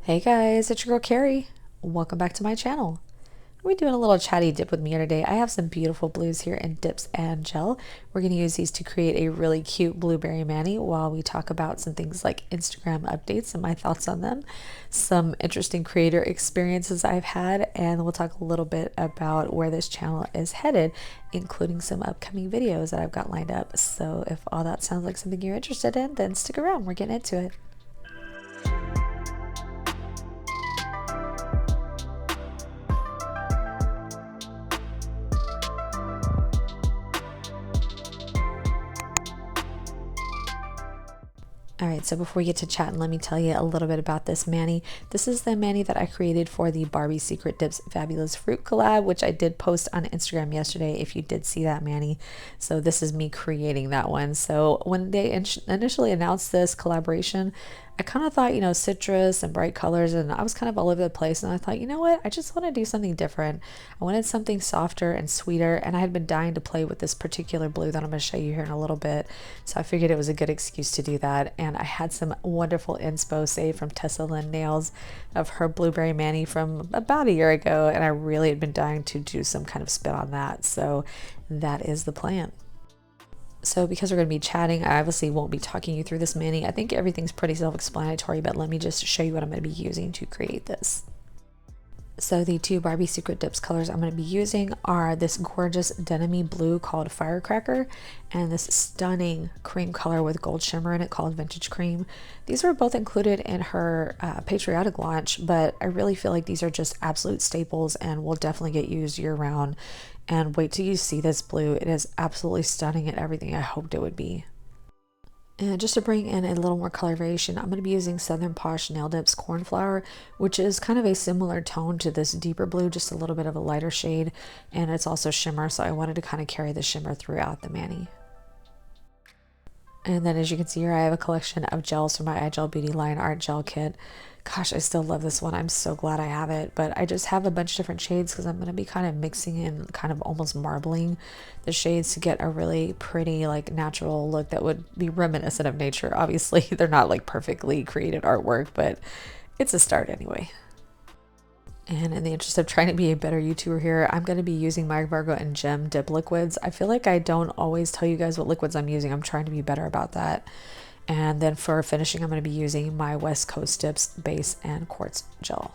Hey guys, it's your girl Carrie. Welcome back to my channel. We're doing a little chatty dip with me here today. I have some beautiful blues here in dips and gel. We're going to use these to create a really cute blueberry mani while we talk about some things like Instagram updates and my thoughts on them, some interesting creator experiences I've had, and we'll talk a little bit about where this channel is headed, including some upcoming videos that I've got lined up. So if all that sounds like something you're interested in, then stick around. We're getting into it. Alright, so before we get to chatting, let me tell you a little bit about this mani. This is the mani that I created for the Barbie Secret Dips Fabulous Fruit collab, which I did post on Instagram yesterday if you did see that mani. So this is me creating that one. So when they initially announced this collaboration, I kind of thought, citrus and bright colors, and I was kind of all over the place. And I thought, you know what? I just want to do something different. I wanted something softer and sweeter, and I had been dying to play with this particular blue that I'm going to show you here in a little bit. So I figured it was a good excuse to do that. And I had some wonderful inspo saved from Tessa Lynn Nails of her blueberry mani from about a year ago, and I really had been dying to do some kind of spin on that. So that is the plan. So because we're going to be chatting, I obviously won't be talking you through this mani. I think everything's pretty self-explanatory, but let me just show you what I'm going to be using to create this. So the two Barbie Secret Dips colors I'm going to be using are this gorgeous denim-y blue called Firecracker and this stunning cream color with gold shimmer in it called Vintage Cream. These were both included in her patriotic launch, but I really feel like these are just absolute staples and will definitely get used year-round. And wait till you see this blue. It is absolutely stunning and everything I hoped it would be. And just to bring in a little more color variation, I'm going to be using Southern Posh Nail Dips Cornflower, which is kind of a similar tone to this deeper blue, just a little bit of a lighter shade. And it's also shimmer, so I wanted to kind of carry the shimmer throughout the mani. And then as you can see here, I have a collection of gels from my iGel Beauty line art gel kit. Gosh, I still love this one. I'm so glad I have it. But I just have a bunch of different shades because I'm going to be kind of mixing in, kind of almost marbling the shades to get a really pretty, like, natural look that would be reminiscent of nature. Obviously, they're not like perfectly created artwork, but it's a start anyway. And in the interest of trying to be a better YouTuber here, I'm going to be using my Virgo and Gem dip liquids. I feel like I don't always tell you guys what liquids I'm using. I'm trying to be better about that. And then for finishing, I'm going to be using my West Coast Dips base and quartz gel.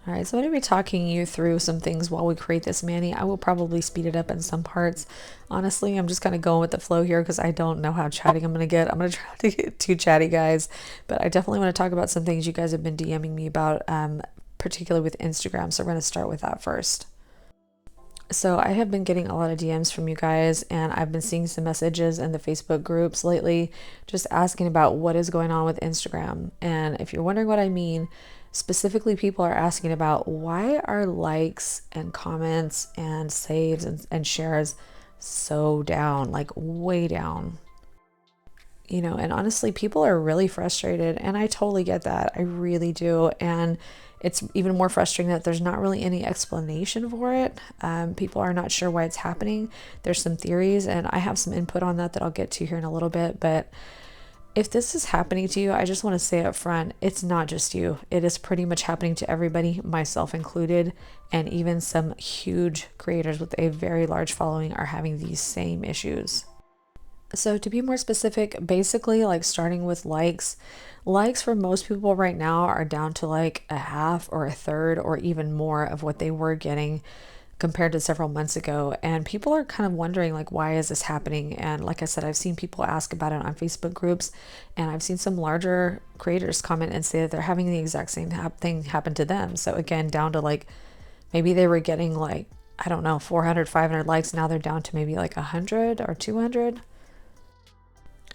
All right, so I'm going to be talking you through some things while we create this mani. I will probably speed it up in some parts. Honestly, I'm just kind of going with the flow here because I don't know how chatting I'm going to get. I'm going to try to get too chatty, guys. But I definitely want to talk about some things you guys have been DMing me about, particularly with Instagram. So we're going to start with that first. So I have been getting a lot of DMs from you guys, and I've been seeing some messages in the Facebook groups lately just asking about what is going on with Instagram. And if you're wondering what I mean, specifically people are asking about why are likes and comments and saves and shares so down, like way down. And honestly, people are really frustrated, and I totally get that. I really do. And it's even more frustrating that there's not really any explanation for it. People are not sure why it's happening. There's some theories, and I have some input on that I'll get to here in a little bit. But if this is happening to you, I just want to say up front, it's not just you. It is pretty much happening to everybody, myself included, and even some huge creators with a very large following are having these same issues. So to be more specific, basically, like, starting with likes for most people right now are down to like a half or a third or even more of what they were getting compared to several months ago. And people are kind of wondering, like, why is this happening? And like I said, I've seen people ask about it on Facebook groups, and I've seen some larger creators comment and say that they're having the exact same thing happen to them. So again, down to like, maybe they were getting like, I don't know, 400, 500 likes. Now they're down to maybe like 100 or 200.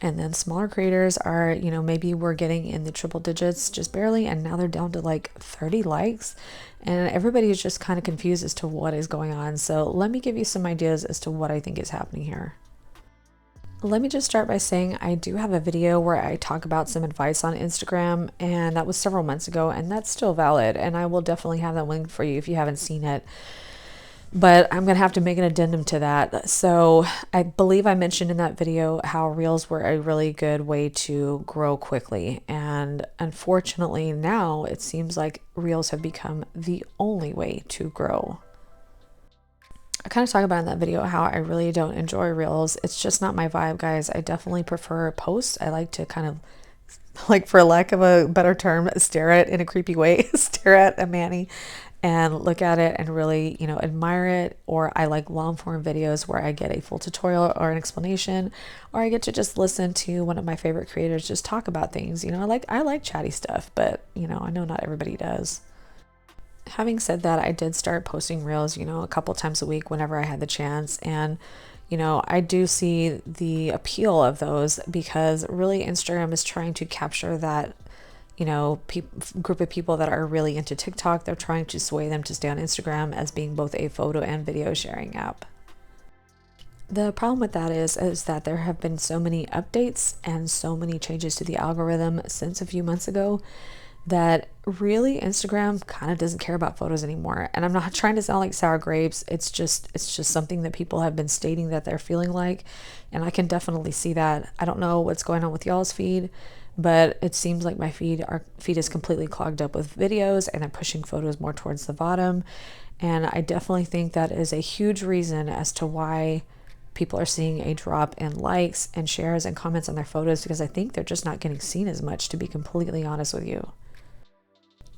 And then smaller creators are, maybe we're getting in the triple digits just barely, and now they're down to like 30 likes. And everybody is just kind of confused as to what is going on. So let me give you some ideas as to what I think is happening here. Let me just start by saying I do have a video where I talk about some advice on Instagram, and that was several months ago, and that's still valid. And I will definitely have that link for you if you haven't seen it. but I'm gonna have to make an addendum to that. So I believe I mentioned in that video how reels were a really good way to grow quickly. And unfortunately now it seems like reels have become the only way to grow. I kind of talk about in that video how I really don't enjoy reels. It's just not my vibe, guys. I definitely prefer posts. I like to kind of, like, for lack of a better term, stare at in a creepy way, stare at a mani and look at it and really, you know, admire it. Or I like long form videos where I get a full tutorial or an explanation, or I get to just listen to one of my favorite creators just talk about things. You know, I like chatty stuff, but you know, I know not everybody does. Having said that, I did start posting reels, you know, a couple times a week whenever I had the chance. And, you know, I do see the appeal of those because really Instagram is trying to capture that, you know, group of people that are really into TikTok. They're trying to sway them to stay on Instagram as being both a photo and video sharing app. The problem with that is that there have been so many updates and so many changes to the algorithm since a few months ago that really Instagram kind of doesn't care about photos anymore. And I'm not trying to sound like sour grapes. It's just something that people have been stating that they're feeling like, and I can definitely see that. I don't know what's going on with y'all's feed, but it seems like our feed is completely clogged up with videos and they're pushing photos more towards the bottom. And I definitely think that is a huge reason as to why people are seeing a drop in likes and shares and comments on their photos, because I think they're just not getting seen as much, to be completely honest with you.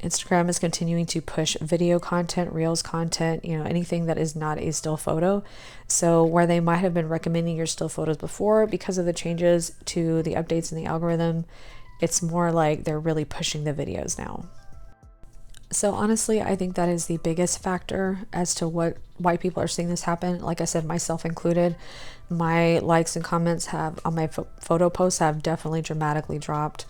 Instagram is continuing to push video content, reels content, you know, anything that is not a still photo. So where they might have been recommending your still photos before, because of the changes to the updates in the algorithm, it's more like they're really pushing the videos now. So honestly, I think that is the biggest factor as to why people are seeing this happen. Like I said, myself included, my likes and comments have on my photo posts have definitely dramatically dropped.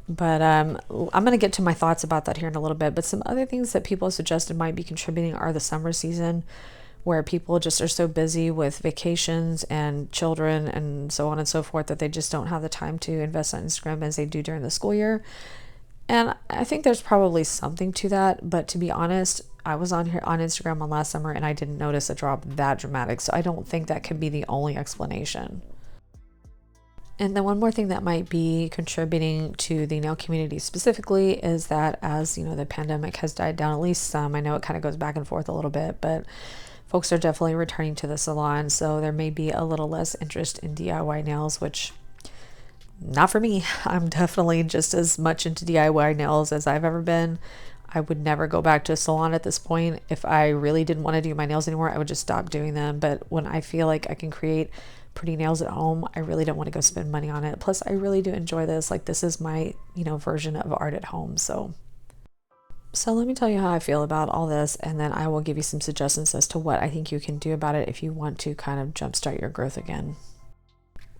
But I'm going to get to my thoughts about that here in a little bit. But some other things that people suggested might be contributing are the summer season, where people just are so busy with vacations and children and so on and so forth that they just don't have the time to invest on Instagram as they do during the school year. And I think there's probably something to that. But to be honest, I was on Instagram on last summer and I didn't notice a drop that dramatic. So I don't think that could be the only explanation. And then one more thing that might be contributing to the nail community specifically is that, as you know, the pandemic has died down, at least some. I know it kind of goes back and forth a little bit, but folks are definitely returning to the salon. So there may be a little less interest in DIY nails, which not for me. I'm definitely just as much into DIY nails as I've ever been. I would never go back to a salon at this point. If I really didn't want to do my nails anymore, I would just stop doing them. But when I feel like I can create pretty nails at home, I really don't want to go spend money on it. Plus, I really do enjoy this. Like, this is my, you know, version of art at home. So let me tell you how I feel about all this, and then I will give you some suggestions as to what I think you can do about it if you want to kind of jumpstart your growth again.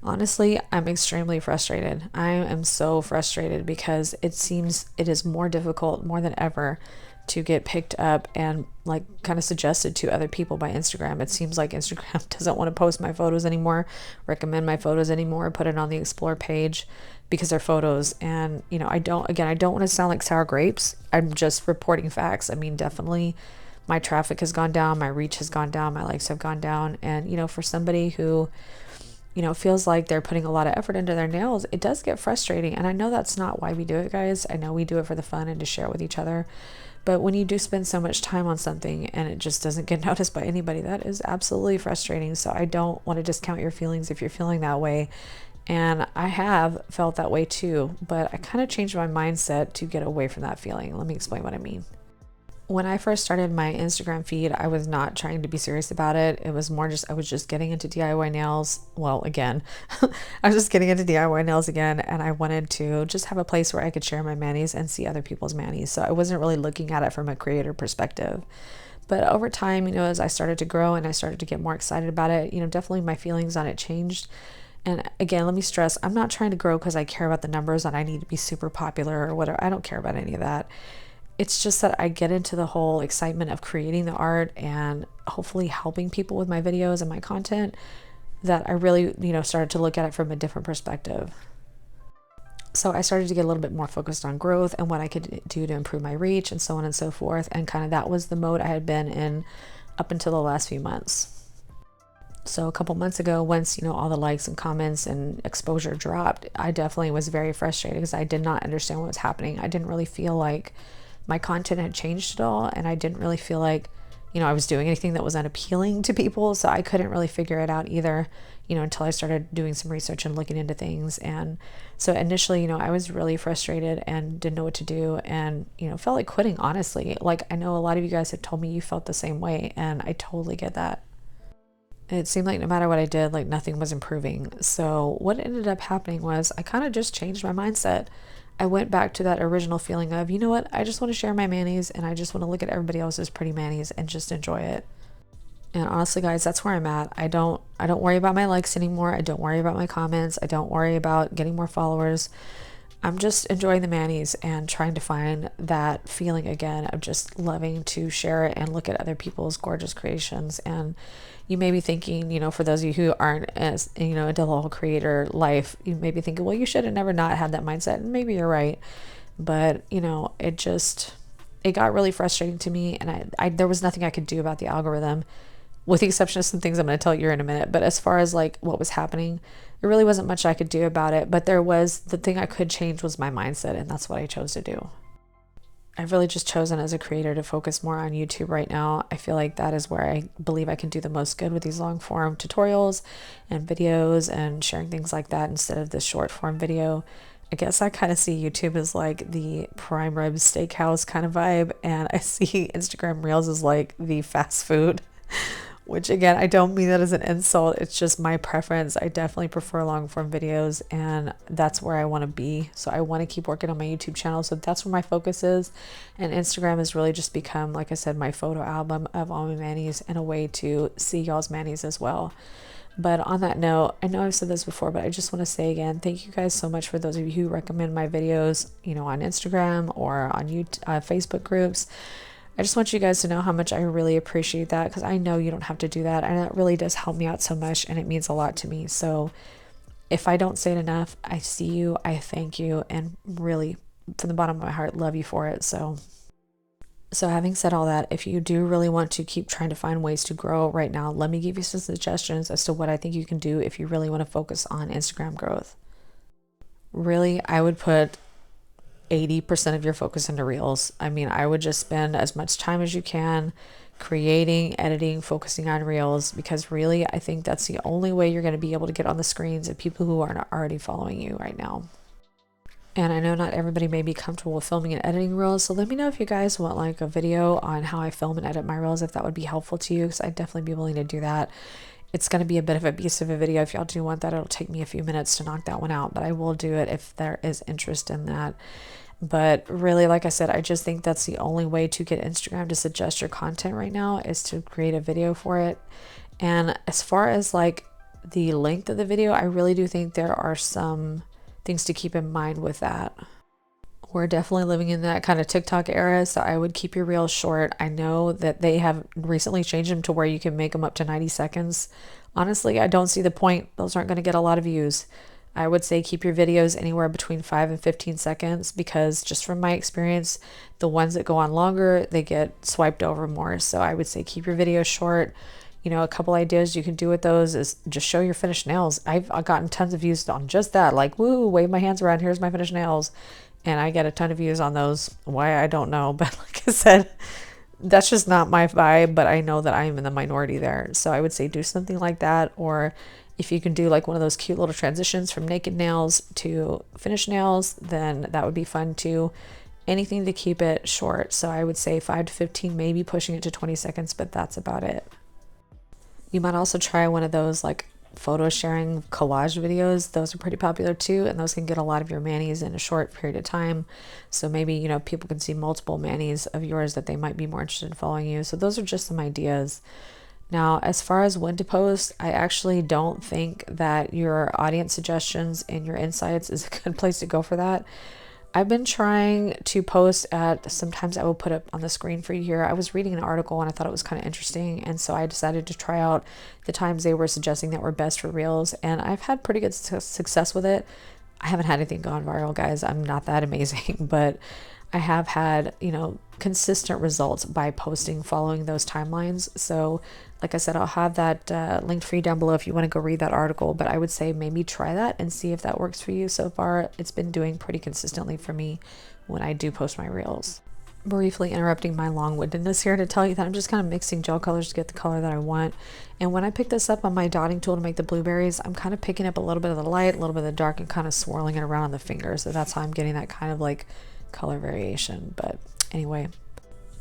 Honestly, I'm extremely frustrated. I am so frustrated because it seems it is more difficult, more than ever, to get picked up and like kind of suggested to other people by Instagram. It seems like Instagram doesn't want to post my photos anymore, recommend my photos anymore, put it on the explore page because they're photos. And you know, I don't want to sound like sour grapes. I'm just reporting facts. I mean, definitely my traffic has gone down, my reach has gone down, my likes have gone down. And you know, for somebody who, you know, feels like they're putting a lot of effort into their nails, it does get frustrating. And I know that's not why we do it, guys. I know we do it for the fun and to share with each other. But when you do spend so much time on something and it just doesn't get noticed by anybody, that is absolutely frustrating. So I don't want to discount your feelings if you're feeling that way. And I have felt that way too, but I kind of changed my mindset to get away from that feeling. Let me explain what I mean. When I first started my Instagram feed, I was not trying to be serious about it. It was more just, I was just getting into DIY nails. Well, again, I was just getting into DIY nails again, and I wanted to just have a place where I could share my manis and see other people's manis. So I wasn't really looking at it from a creator perspective. But over time, you know, as I started to grow and I started to get more excited about it, you know, definitely my feelings on it changed. And again, let me stress, I'm not trying to grow because I care about the numbers and I need to be super popular or whatever. I don't care about any of that. It's just that I get into the whole excitement of creating the art and hopefully helping people with my videos and my content, that I really, you know, started to look at it from a different perspective. So I started to get a little bit more focused on growth and what I could do to improve my reach and so on and so forth. And kind of that was the mode I had been in up until the last few months. So a couple months ago, once, you know, all the likes and comments and exposure dropped, I definitely was very frustrated because I did not understand what was happening. I didn't really feel like my content had changed at all, and I didn't really feel like, you know, I was doing anything that was unappealing to people. So I couldn't really figure it out either, you know, until I started doing some research and looking into things. And so initially, you know, I was really frustrated and didn't know what to do, and, you know, felt like quitting, honestly. Like, I know a lot of you guys have told me you felt the same way, and I totally get that. It seemed like no matter what I did, like nothing was improving. So what ended up happening was I kind of just changed my mindset. I went back to that original feeling of, you know what, I just want to share my manis, and I just want to look at everybody else's pretty manis and just enjoy it. And honestly, guys, that's where I'm at. I don't worry about my likes anymore. I don't worry about my comments. I don't worry about getting more followers. I'm just enjoying the manis and trying to find that feeling again of just loving to share it and look at other people's gorgeous creations. And you may be thinking, you know, for those of you who aren't as, you know, into the whole creator life, you may be thinking, well, you should have never not had that mindset. And maybe you're right. But, you know, it got really frustrating to me. And there was nothing I could do about the algorithm, with the exception of some things I'm going to tell you in a minute. But as far as like what was happening, there really wasn't much I could do about it. But the thing I could change was my mindset. And that's what I chose to do. I've really just chosen as a creator to focus more on YouTube right now. I feel like that is where I believe I can do the most good with these long form tutorials and videos and sharing things like that instead of this short form video. I guess I kind of see YouTube as like the prime rib steakhouse kind of vibe, and I see Instagram Reels as like the fast food. Which again, I don't mean that as an insult. It's just my preference. I definitely prefer long form videos, and that's where I want to be. So I want to keep working on my YouTube channel. So that's where my focus is. And Instagram has really just become, like I said, my photo album of all my manis and a way to see y'all's manis as well. But on that note, I know I've said this before, but I just want to say again, thank you guys so much for those of you who recommend my videos, you know, on Instagram or on YouTube, Facebook groups. I just want you guys to know how much I really appreciate that, because I know you don't have to do that, and it really does help me out so much, and it means a lot to me. So if I don't say it enough, I see you, I thank you, and really from the bottom of my heart love you for it. So having said all that, if you do really want to keep trying to find ways to grow right now, let me give you some suggestions as to what I think you can do if you really want to focus on Instagram growth. Really, I would put 80% of your focus into reels. I mean, I would just spend as much time as you can creating, editing, focusing on reels, because really, I think that's the only way you're going to be able to get on the screens of people who aren't already following you right now. And I know not everybody may be comfortable with filming and editing reels, so let me know if you guys want like a video on how I film and edit my reels, if that would be helpful to you, because I'd definitely be willing to do that. It's going to be a bit of a beast of a video. If y'all do want that, it'll take me a few minutes to knock that one out, but I will do it if there is interest in that. But really, like I said, I just think that's the only way to get Instagram to suggest your content right now, is to create a video for it. And as far as like the length of the video, I really do think there are some things to keep in mind with that. We're definitely living in that kind of TikTok era, so I would keep your reels short. I know that they have recently changed them to where you can make them up to 90 seconds. Honestly, I don't see the point. Those aren't going to get a lot of views. I would say keep your videos anywhere between 5 and 15 seconds, because just from my experience, the ones that go on longer, they get swiped over more. So I would say keep your videos short. You know, a couple ideas you can do with those is just show your finished nails. I've gotten tons of views on just that, like, woo, wave my hands around, here's my finished nails. And I get a ton of views on those. Why, I don't know. But like I said, that's just not my vibe, but I know that I am in the minority there. So I would say do something like that. Or if you can do like one of those cute little transitions from naked nails to finished nails, then that would be fun too. Anything to keep it short. So I would say 5 to 15, maybe pushing it to 20 seconds, but that's about it. You might also try one of those like photo sharing collage videos. Those are pretty popular too, and those can get a lot of your manis in a short period of time. So maybe, you know, people can see multiple manis of yours that they might be more interested in following you. So those are just some ideas. Now, as far as when to post, I actually don't think that your audience suggestions and your insights is a good place to go for that. I've been trying to post at, sometimes I will put up on the screen for you here. I was reading an article and I thought it was kind of interesting. And so I decided to try out the times they were suggesting that were best for reels. And I've had pretty good success with it. I haven't had anything gone viral, guys. I'm not that amazing, but I have had, consistent results by posting following those timelines. So, like I said, I'll have that linked for you down below if you want to go read that article. But I would say maybe try that and see if that works for you. So far, it's been doing pretty consistently for me when I do post my reels. Briefly interrupting my long-windedness here to tell you that I'm just kind of mixing gel colors to get the color that I want. And when I pick this up on my dotting tool to make the blueberries, I'm kind of picking up a little bit of the light, a little bit of the dark, and kind of swirling it around on the fingers. So that's how I'm getting that kind of like color variation. But anyway,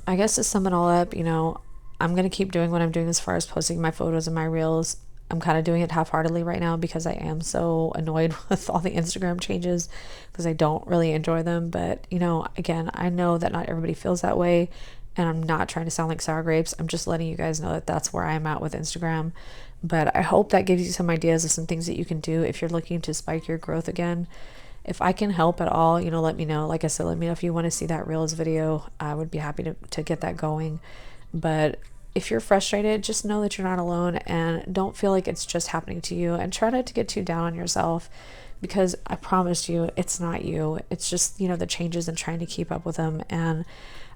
I guess to sum it all up, I'm going to keep doing what I'm doing as far as posting my photos and my reels. I'm kind of doing it half-heartedly right now because I am so annoyed with all the Instagram changes because I don't really enjoy them. But, again, I know that not everybody feels that way, and I'm not trying to sound like sour grapes. I'm just letting you guys know that that's where I'm at with Instagram. But I hope that gives you some ideas of some things that you can do if you're looking to spike your growth again. If I can help at all, let me know. Like I said, let me know if you want to see that reels video. I would be happy to get that going. But if you're frustrated, just know that you're not alone and don't feel like it's just happening to you, and try not to get too down on yourself, because I promise you it's not you. It's just, the changes and trying to keep up with them. And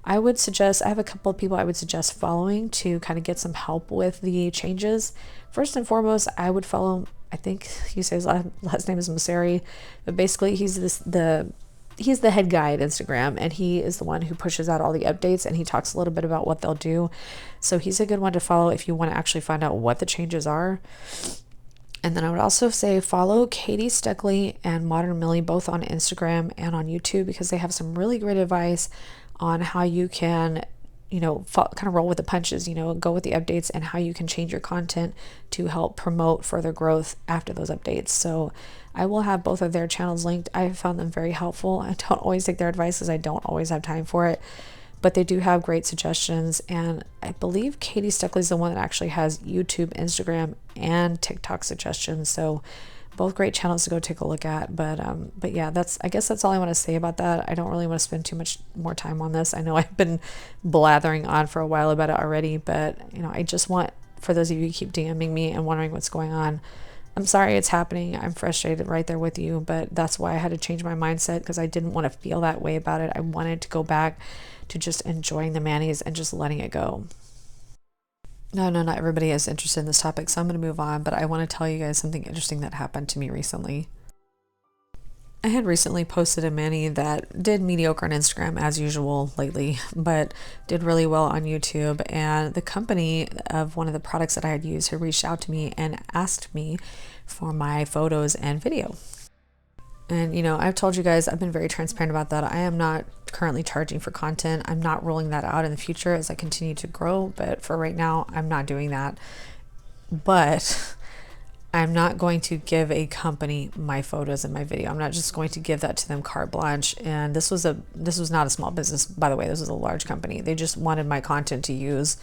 I have a couple of people I would suggest following to kind of get some help with the changes. First and foremost, I would follow, I think you say his last name is Maseri, but basically he's the head guy at Instagram, and he is the one who pushes out all the updates, and he talks a little bit about what they'll do. So he's a good one to follow if you want to actually find out what the changes are. And then I would also say follow Katie Steckley and Modern Millie both on Instagram and on YouTube, because they have some really great advice on how you can kind of roll with the punches, go with the updates, and how you can change your content to help promote further growth after those updates. So I will have both of their channels linked. I have found them very helpful. I don't always take their advice as I don't always have time for it, but they do have great suggestions. And I believe Katie Steckley is the one that actually has YouTube, Instagram, and TikTok suggestions. So both great channels to go take a look at. But yeah, I guess that's all I want to say about that. I don't really want to spend too much more time on this. I know I've been blathering on for a while about it already, but I just want, for those of you who keep DMing me and wondering what's going on, I'm sorry it's happening. I'm frustrated right there with you, but that's why I had to change my mindset, because I didn't want to feel that way about it. I wanted to go back to just enjoying the manis and just letting it go. No, not everybody is interested in this topic, so I'm going to move on, but I want to tell you guys something interesting that happened to me recently. I had recently posted a mani that did mediocre on Instagram as usual lately, but did really well on YouTube. And the company of one of the products that I had used had reached out to me and asked me for my photos and video. And I've told you guys, I've been very transparent about that. I am not currently charging for content. I'm not rolling that out in the future as I continue to grow, but for right now, I'm not doing that. But I'm not going to give a company my photos and my video. I'm not just going to give that to them carte blanche. And this was not a small business, by the way. This was a large company. They just wanted my content to use,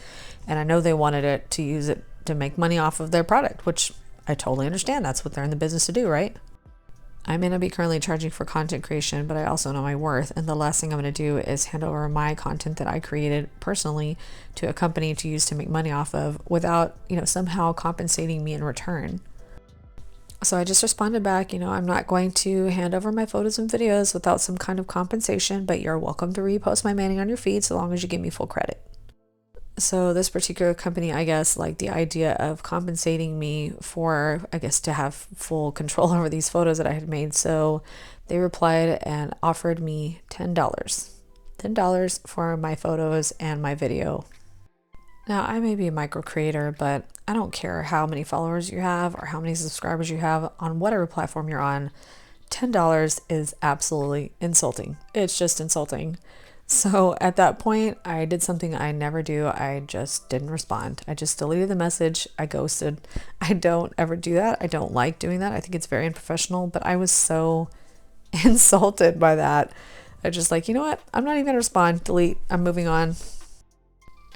and I know they wanted it to use it to make money off of their product, which I totally understand. That's what they're in the business to do, right? I may not be currently charging for content creation, but I also know my worth. And the last thing I'm going to do is hand over my content that I created personally to a company to use to make money off of without, somehow compensating me in return. So I just responded back, I'm not going to hand over my photos and videos without some kind of compensation, but you're welcome to repost my mani on your feed so long as you give me full credit. So this particular company, I guess, like the idea of compensating me for, I guess, to have full control over these photos that I had made. So they replied and offered me $10. $10 for my photos and my video. Now, I may be a micro creator, but I don't care how many followers you have or how many subscribers you have on whatever platform you're on. $10 is absolutely insulting. It's just insulting. So at that point, I did something I never do. I just didn't respond. I just deleted the message. I ghosted. I don't ever do that. I don't like doing that. I think it's very unprofessional, but I was so insulted by that. I just like, you know what? I'm not even gonna respond. Delete. I'm moving on.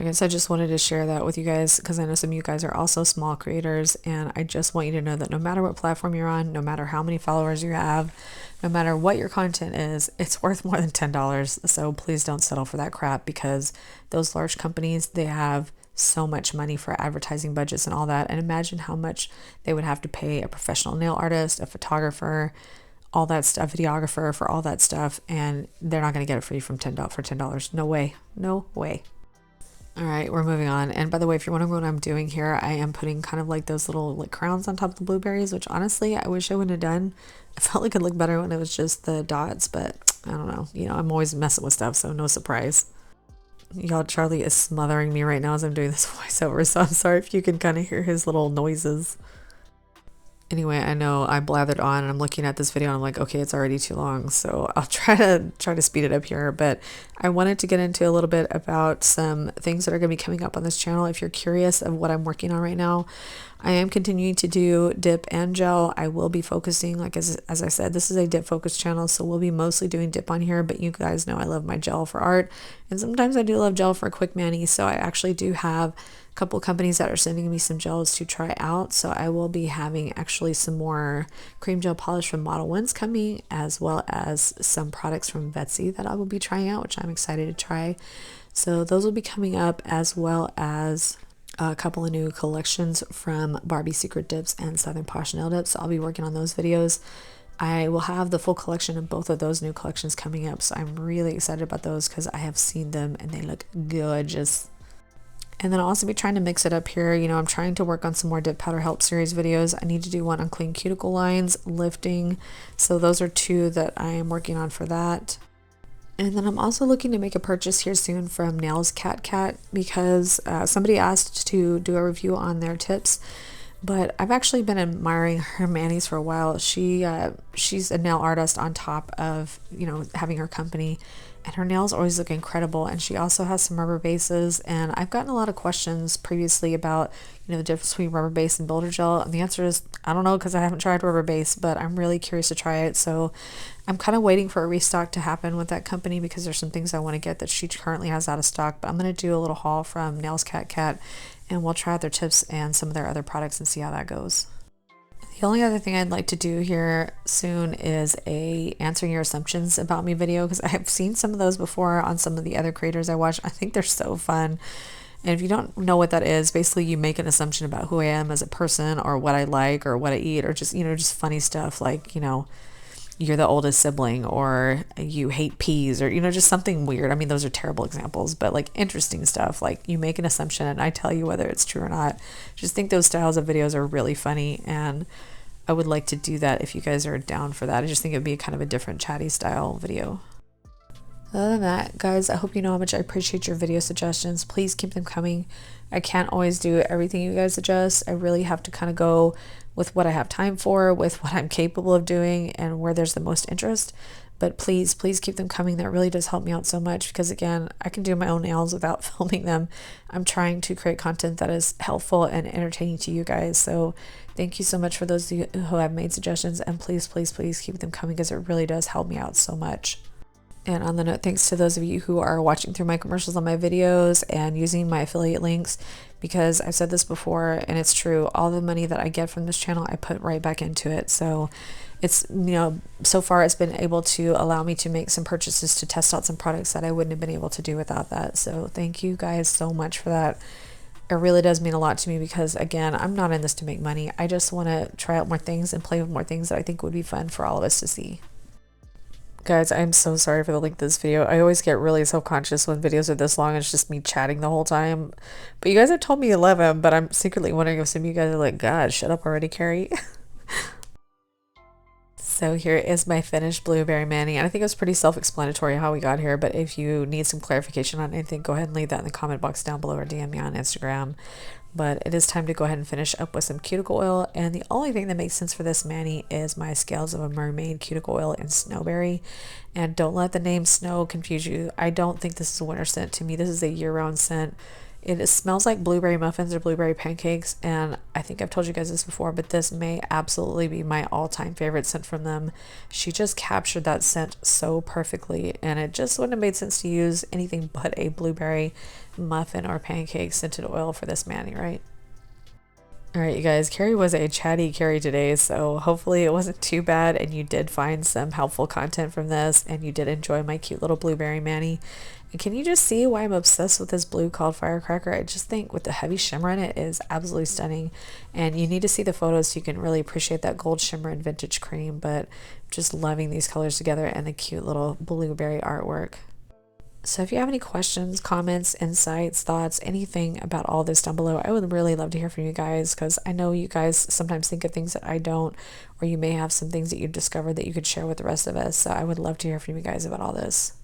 I guess I just wanted to share that with you guys because I know some of you guys are also small creators, and I just want you to know that no matter what platform you're on, no matter how many followers you have, no matter what your content is, it's worth more than $10. So please don't settle for that crap, because those large companies, they have so much money for advertising budgets and all that. And imagine how much they would have to pay a professional nail artist, a photographer, all that stuff, videographer for all that stuff, and they're not going to get it for you from $10 for $10. No way. No way. All right, we're moving on. And by the way, if you're wondering what I'm doing here, I am putting kind of like those little like crowns on top of the blueberries, which honestly, I wish I wouldn't have done. I felt like it looked better when it was just the dots, but I don't know. You know, I'm always messing with stuff, so no surprise. Y'all, Charlie is smothering me right now as I'm doing this voiceover, so I'm sorry if you can kind of hear his little noises. Anyway, I know I blathered on and I'm looking at this video and I'm like, okay, it's already too long. So I'll try to speed it up here. But I wanted to get into a little bit about some things that are going to be coming up on this channel. If you're curious of what I'm working on right now, I am continuing to do dip and gel. I will be focusing, like as I said, this is a dip focused channel, so we'll be mostly doing dip on here, but you guys know I love my gel for art, and sometimes I do love gel for a quick mani, so I actually do have a couple companies that are sending me some gels to try out, so I will be having actually some more cream gel polish from Model 1's coming, as well as some products from Vids that I will be trying out, which I'm excited to try. So those will be coming up, as well as a couple of new collections from Barbie Secret Dips and Southern Posh Nail Dips. So I'll be working on those videos. I will have the full collection of both of those new collections coming up, so I'm really excited about those because I have seen them and they look gorgeous. And then I'll also be trying to mix it up here. You know, I'm trying to work on some more Dip Powder Help series videos. I need to do one on clean cuticle lines, lifting. So those are two that I am working on for that. And then I'm also looking to make a purchase here soon from Nails Cat because somebody asked to do a review on their tips, but I've actually been admiring her manis for a while. She's a nail artist on top of, you know, having her company, and her nails always look incredible. And she also has some rubber bases, and I've gotten a lot of questions previously about, you know, the difference between rubber base and builder gel, and the answer is I don't know, because I haven't tried rubber base, but I'm really curious to try it. So I'm kind of waiting for a restock to happen with that company because there's some things I want to get that she currently has out of stock. But I'm going to do a little haul from Nails Cat, and we'll try out their tips and some of their other products and see how that goes. The only other thing I'd like to do here soon is a answering your assumptions about me video, because I have seen some of those before on some of the other creators I watch. I think they're so fun. And if you don't know what that is, basically you make an assumption about who I am as a person, or what I like, or what I eat, or just, you know, just funny stuff like, you know, you're the oldest sibling, or you hate peas, or, you know, just something weird. I mean, those are terrible examples, but like interesting stuff. Like you make an assumption and I tell you whether it's true or not. Just think those styles of videos are really funny, and I would like to do that if you guys are down for that. I just think it'd be kind of a different chatty style video. Other than that, guys, I hope you know how much I appreciate your video suggestions. Please keep them coming. I can't always do everything you guys suggest. I really have to kind of go with what I have time for, with what I'm capable of doing, and where there's the most interest. But please keep them coming. That really does help me out so much, because again, I can do my own nails without filming them. I'm trying to create content that is helpful and entertaining to you guys. So thank you so much for those of you who have made suggestions, and please keep them coming, because it really does help me out so much. And on the note, thanks to those of you who are watching through my commercials on my videos and using my affiliate links, because I've said this before and it's true, all the money that I get from this channel I put right back into it. So it's, you know, so far it's been able to allow me to make some purchases to test out some products that I wouldn't have been able to do without that. So thank you guys so much for that. It really does mean a lot to me, because again, I'm not in this to make money. I just want to try out more things and play with more things that I think would be fun for all of us to see. Guys, I'm so sorry for the length of this video. I always get really self-conscious when videos are this long and it's just me chatting the whole time. But you guys have told me 11, but I'm secretly wondering if some of you guys are like, God, shut up already, Carrie. So here is my finished blueberry mani, and I think it was pretty self-explanatory how we got here, but if you need some clarification on anything, go ahead and leave that in the comment box down below, or DM me on Instagram. But it is time to go ahead and finish up with some cuticle oil, and the only thing that makes sense for this mani is my Scales of a Mermaid cuticle oil in Snowberry. And don't let the name Snow confuse you. I don't think this is a winter scent. To me, this is a year-round scent. It smells like blueberry muffins or blueberry pancakes, and I think I've told you guys this before, but this may absolutely be my all-time favorite scent from them. She just captured that scent so perfectly, and it just wouldn't have made sense to use anything but a blueberry muffin or pancake scented oil for this mani, right? All right, you guys, Carrie was a chatty Carrie today, so hopefully it wasn't too bad and you did find some helpful content from this and you did enjoy my cute little blueberry mani. And can you just see why I'm obsessed with this blue called Firecracker? I just think with the heavy shimmer in it is absolutely stunning. And you need to see the photos so you can really appreciate that gold shimmer and vintage cream, but just loving these colors together and the cute little blueberry artwork. So if you have any questions, comments, insights, thoughts, anything about all this down below, I would really love to hear from you guys because I know you guys sometimes think of things that I don't, or you may have some things that you've discovered that you could share with the rest of us. So I would love to hear from you guys about all this.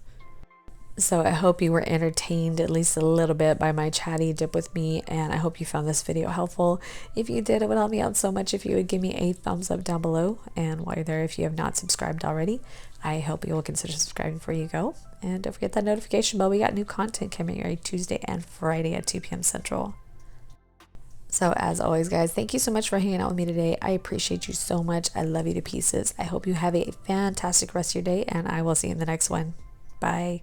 So I hope you were entertained at least a little bit by my chatty dip with me, and I hope you found this video helpful. If you did, it would help me out so much if you would give me a thumbs up down below. And while you're there, if you have not subscribed already, I hope you will consider subscribing before you go. And don't forget that notification bell. We got new content coming every Tuesday and Friday at 2 p.m. Central. So as always, guys, thank you so much for hanging out with me today. I appreciate you so much. I love you to pieces. I hope you have a fantastic rest of your day, and I will see you in the next one. Bye.